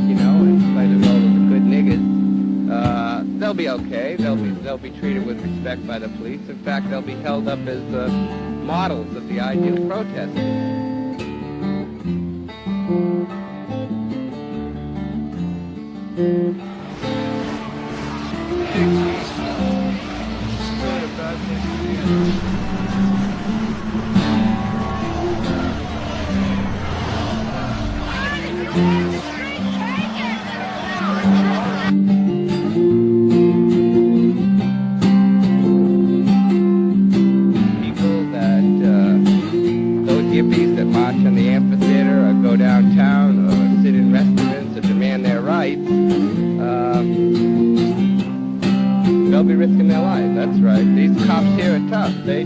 you know, and play the role of the good niggas, they'll be okay. They'll be treated with respect by the police. In fact, they'll be held up as models of the ideal protesters. Hippies that march on the amphitheater or go downtown or sit in restaurants or demand their rights, they'll be risking their lives. That's right. These cops here are tough. They'd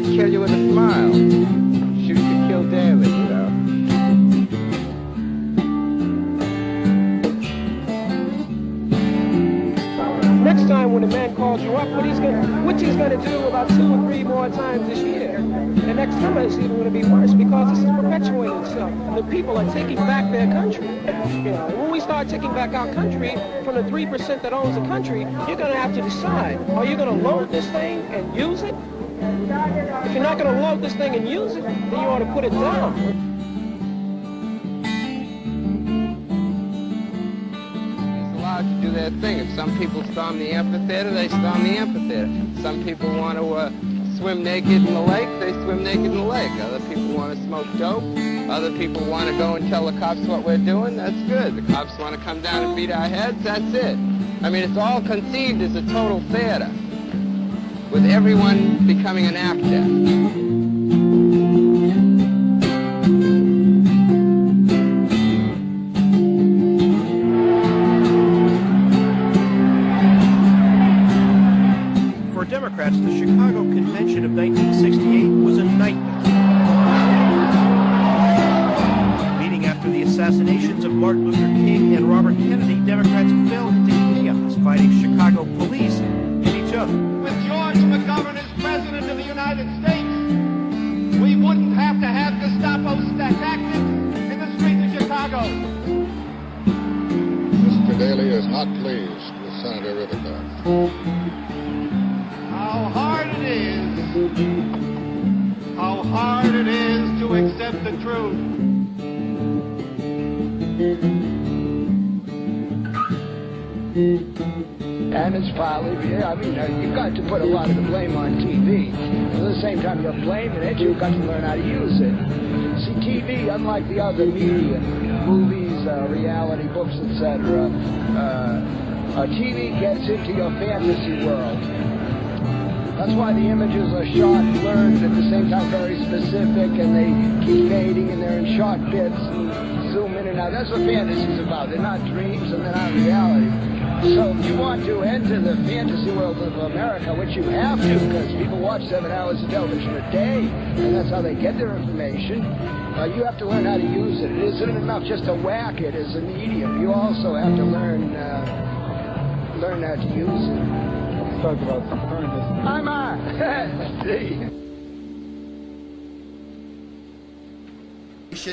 kill you with a smile. Shoot to kill daily, you know. Next time when a man calls you up, what he's going to do about 2 or 3 more times this year. And next time it's even going to be worse because this is perpetuating itself. The people are taking back their country. You know, when we start taking back our country from the 3% that owns the country, you're going to have to decide, are you going to load this thing and use it? If you're not going to load this thing and use it, then you ought to put it down. To do their thing. If some people storm the amphitheater, they storm the amphitheater. Some people want to swim naked in the lake, they swim naked in the lake. Other people want to smoke dope. Other people want to go and tell the cops what we're doing. That's good. The cops want to come down and beat our heads. That's it. I mean, it's all conceived as a total theater, with everyone becoming an actor. Democrats, the Chicago Convention of 1968 was a nightmare. Leading after the assassinations of Martin Luther King and Robert Kennedy, Democrats fell into chaos, fighting Chicago police and each other. With George McGovern as President of the United States, we wouldn't have to have Gestapo tactics in the streets of Chicago. Mr. Daley is not pleased with Senator Rivercroft. How hard it is to accept the truth. And it's probably, I mean, you've got to put a lot of the blame on TV. At the same time you're blaming it, you've got to learn how to use it. See, TV, unlike the other media, movies, reality, books, etc., TV gets into your fantasy world. That's why the images are shot, blurred, at the same time very specific, and they keep fading, and they're in short bits, and zoom in and out. That's what fantasy's about. They're not dreams, and they're not reality. So if you want to enter the fantasy world of America, which you have to, because people watch 7 hours of television a day, and that's how they get their information, you have to learn how to use it. It isn't enough just to whack it as a medium. You also have to learn how to use it. Talk about some current history. I'm on.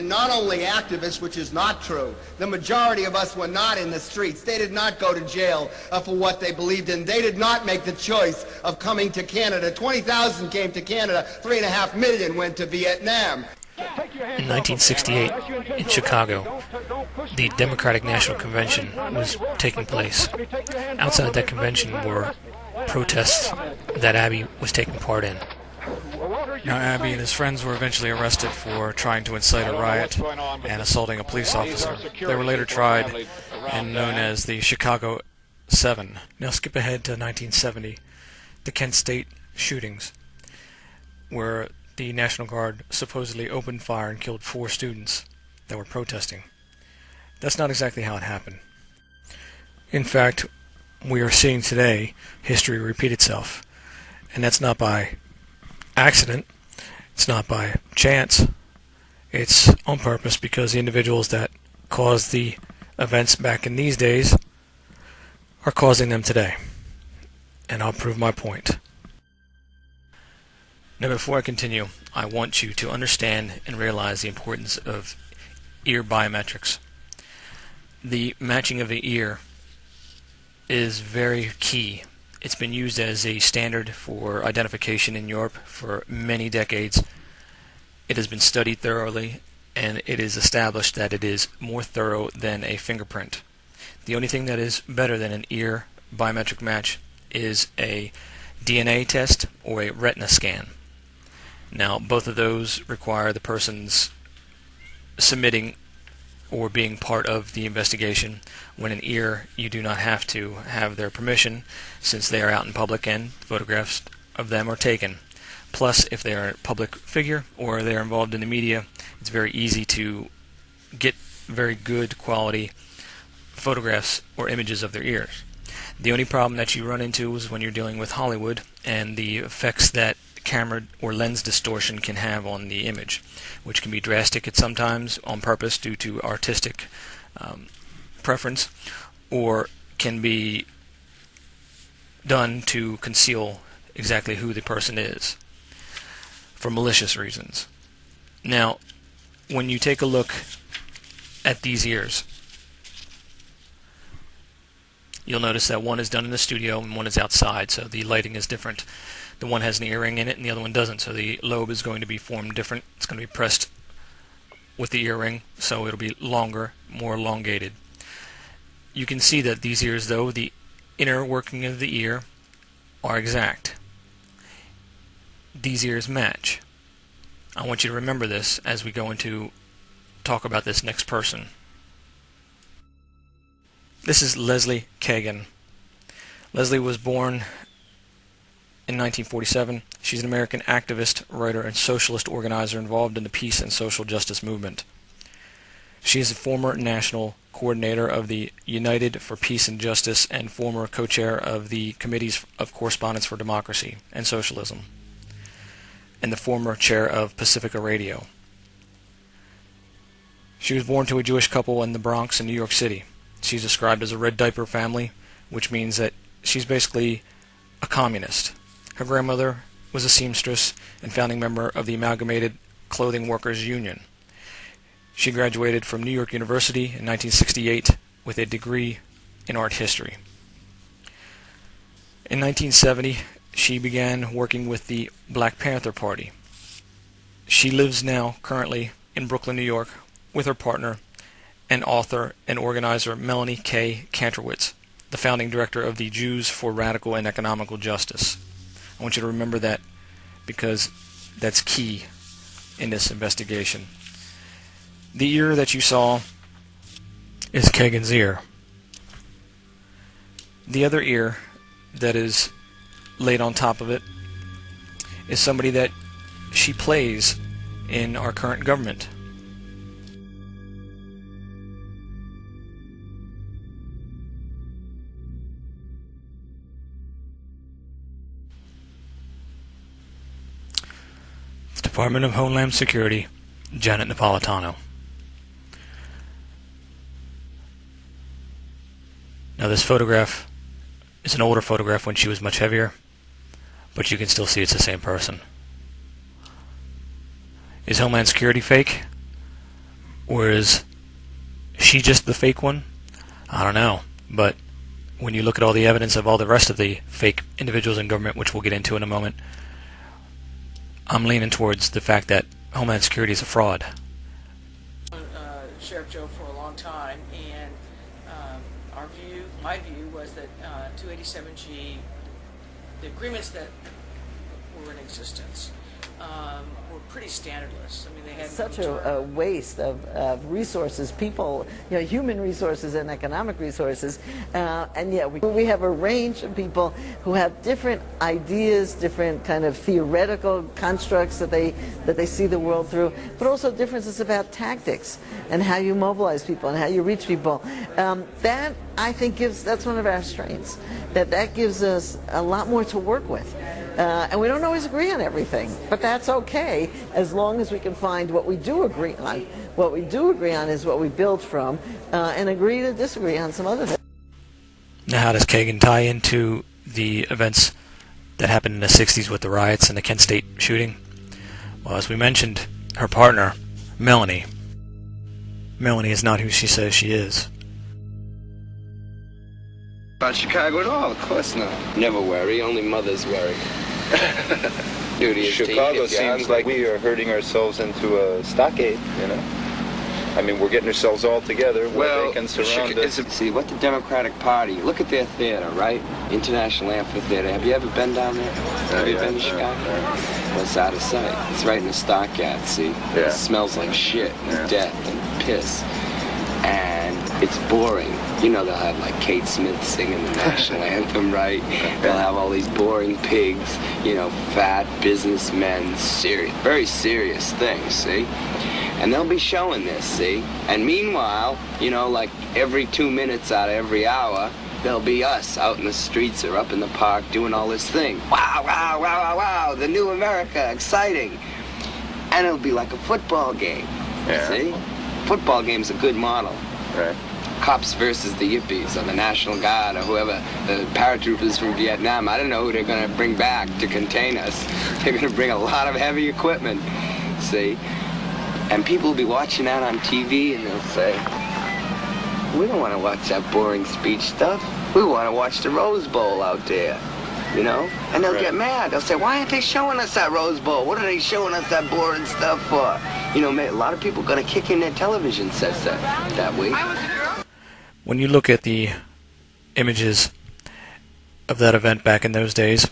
Not only activists, which is not true. The majority of us were not in the streets. They did not go to jail for what they believed in. They did not make the choice of coming to Canada. 20,000 came to Canada. 3.5 million went to Vietnam. In 1968, in Chicago, the Democratic National Convention was taking place. Outside that convention were protests that Abbey was taking part in. Now, Abbey and his friends were eventually arrested for trying to incite a riot and assaulting a police officer. They were later tried and known as the Chicago 7. Now skip ahead to 1970, the Kent State shootings, where the National Guard supposedly opened fire and killed 4 students that were protesting. That's not exactly how it happened. In fact, we are seeing today history repeat itself, and that's not by accident, it's not by chance, it's on purpose, because the individuals that caused the events back in these days are causing them today. And I'll prove my point. Now, before I continue, I want you to understand and realize the importance of ear biometrics. The matching of the ear is very key. It's been used as a standard for identification in Europe for many decades. It has been studied thoroughly, and it is established that it is more thorough than a fingerprint. The only thing that is better than an ear biometric match is a DNA test or a retina scan. Now, both of those require the person's submitting or being part of the investigation. When an ear, you do not have to have their permission, since they are out in public and photographs of them are taken. Plus, if they are a public figure or they are involved in the media, it's very easy to get very good quality photographs or images of their ears. The only problem that you run into is when you're dealing with Hollywood and the effects that camera or lens distortion can have on the image, which can be drastic at sometimes on purpose due to artistic preference, or can be done to conceal exactly who the person is for malicious reasons. Now, when you take a look at these ears, you'll notice that one is done in the studio and one is outside, so the lighting is different. The one has an earring in it and the other one doesn't, so the lobe is going to be formed different. It's going to be pressed with the earring, so it'll be longer, more elongated. You can see that these ears, though, the inner working of the ear are exact. These ears match. I want you to remember this as we go into talk about this next person. This is Leslie Kagan. Leslie was born in 1947. She's an American activist, writer, and socialist organizer involved in the peace and social justice movement. She is a former national coordinator of the United for Peace and Justice and former co-chair of the Committees of Correspondence for Democracy and Socialism, and the former chair of Pacifica Radio. She was born to a Jewish couple in the Bronx in New York City. She's described as a red diaper family, which means that she's basically a communist. Her grandmother was a seamstress and founding member of the Amalgamated Clothing Workers Union. She graduated from New York University in 1968 with a degree in art history. In 1970, she began working with the Black Panther Party. She lives now currently in Brooklyn, New York, with her partner and author and organizer Melanie K. Kantrowitz, the founding director of the Jews for Radical and Economical Justice. I want you to remember that because that's key in this investigation. The ear that you saw is Kagan's ear. The other ear that is laid on top of it is somebody that she plays in our current government. Department of Homeland Security, Janet Napolitano. Now this photograph is an older photograph when she was much heavier, but you can still see it's the same person. Is Homeland Security fake? Or is she just the fake one? I don't know, but when you look at all the evidence of all the rest of the fake individuals in government, which we'll get into in a moment, I'm leaning towards the fact that Homeland Security is a fraud. Sheriff Joe for a long time, and my view was that 287G, the agreements that were in existence, were pretty standardless. I mean, they had such a waste of resources, people, human resources and economic resources, and yet we have a range of people who have different ideas, different kind of theoretical constructs that they see the world through, but also differences about tactics and how you mobilize people and how you reach people. That I think that's one of our strengths. That gives us a lot more to work with. And we don't always agree on everything, but that's okay as long as we can find what we do agree on. What we do agree on is what we build from, and agree to disagree on some other things. Now, how does Kagan tie into the events that happened in the 60s with the riots and the Kent State shooting? Well, as we mentioned, her partner, Melanie is not who she says she is. About Chicago at all, of course not. Never worry, only mothers worry. Duty is Chicago seems like we are hurting ourselves into a stockade, you know. I mean, we're getting ourselves all together where they can surround us. See, what the Democratic Party, look at their theater, right? International Amphitheater. Have you ever been down there? Have you been to Chicago? Well, it's out of sight. It's right in the stockyard, see? It smells like shit and death and piss. And it's boring. You know, they'll have like Kate Smith singing the national anthem, right? They'll have all these boring pigs, you know, fat businessmen, serious, very serious things, see? And they'll be showing this, see? And meanwhile, you know, like every 2 minutes out of every hour, there'll be us out in the streets or up in the park doing all this thing. Wow, wow, wow, wow, wow, the new America, exciting. And it'll be like a football game, see? Football game's a good model. Right. Cops versus the Yippies or the National Guard or whoever, the paratroopers from Vietnam. I don't know who they're going to bring back to contain us. They're going to bring a lot of heavy equipment, see? And people will be watching that on TV and they'll say, we don't want to watch that boring speech stuff. We want to watch the Rose Bowl out there, you know? And they'll get mad. They'll say, why aren't they showing us that Rose Bowl? What are they showing us that boring stuff for? You know, a lot of people are going to kick in their television sets that week. When you look at the images of that event back in those days,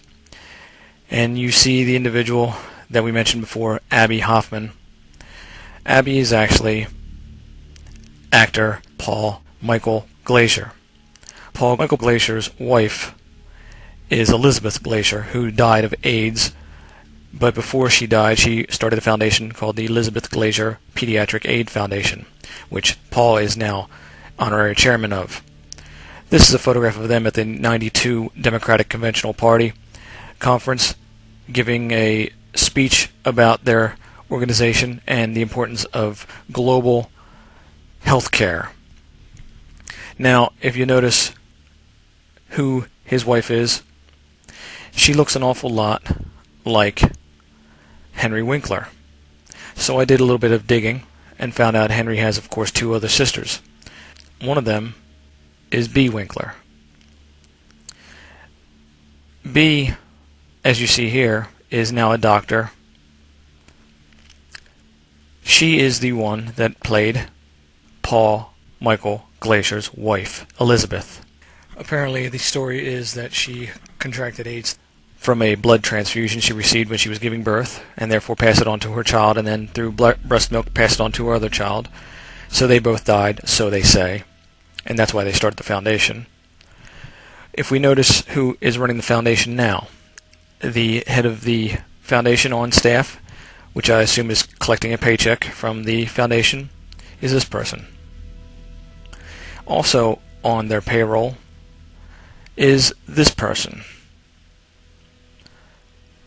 and you see the individual that we mentioned before, Abbie Hoffman. Abbie is actually actor Paul Michael Glacier. Paul Michael Glacier's wife is Elizabeth Glacier, who died of AIDS, but before she died, she started a foundation called the Elizabeth Glacier Pediatric Aid Foundation, which Paul is now honorary chairman of. This is a photograph of them at the 92 Democratic Conventional Party Conference, giving a speech about their organization and the importance of global health care. Now, if you notice who his wife is, she looks an awful lot like Henry Winkler. So I did a little bit of digging and found out Henry has, of course, 2 other sisters. One of them is Bee Winkler. Bee, as you see here, is now a doctor. She is the one that played Paul Michael Glacier's wife, Elizabeth. Apparently, the story is that she contracted AIDS from a blood transfusion she received when she was giving birth, and therefore passed it on to her child, and then through breast milk passed it on to her other child. So they both died, so they say, and that's why they started the foundation. If we notice who is running the foundation now, the head of the foundation on staff, which I assume is collecting a paycheck from the foundation, is this person. Also on their payroll is this person.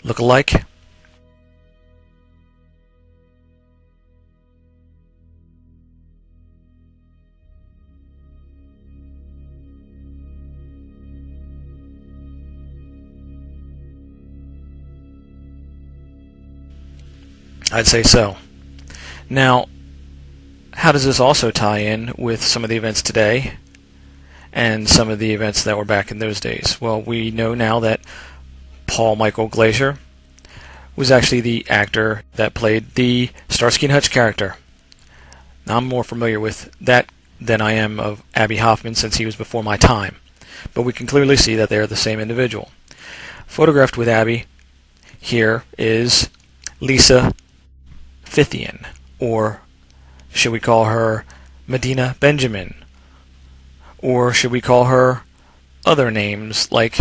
Look alike? I'd say so. Now, how does this also tie in with some of the events today and some of the events that were back in those days? Well, we know now that Paul Michael Glacier was actually the actor that played the Starsky and Hutch character. Now, I'm more familiar with that than I am of Abbie Hoffman, since he was before my time. But we can clearly see that they're the same individual. Photographed with Abbie here is Lisa Fithian, or should we call her Medina Benjamin? Or should we call her other names like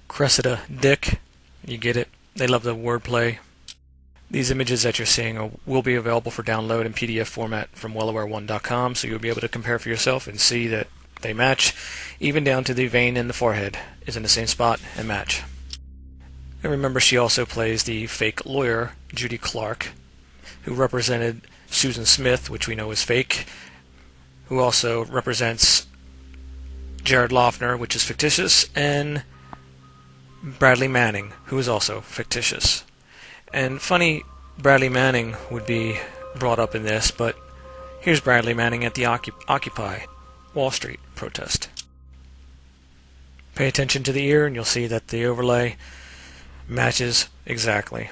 Cressida Dick? You get it? They love the wordplay. These images that you're seeing will be available for download in PDF format from WellAware1.com, so you'll be able to compare for yourself and see that they match, even down to the vein in the forehead is in the same spot and match. And remember, she also plays the fake lawyer, Judy Clark, who represented Susan Smith, which we know is fake, who also represents Jared Loughner, which is fictitious, and Bradley Manning, who is also fictitious. And funny, Bradley Manning would be brought up in this, but here's Bradley Manning at the Occupy Wall Street protest. Pay attention to the ear and you'll see that the overlay matches exactly.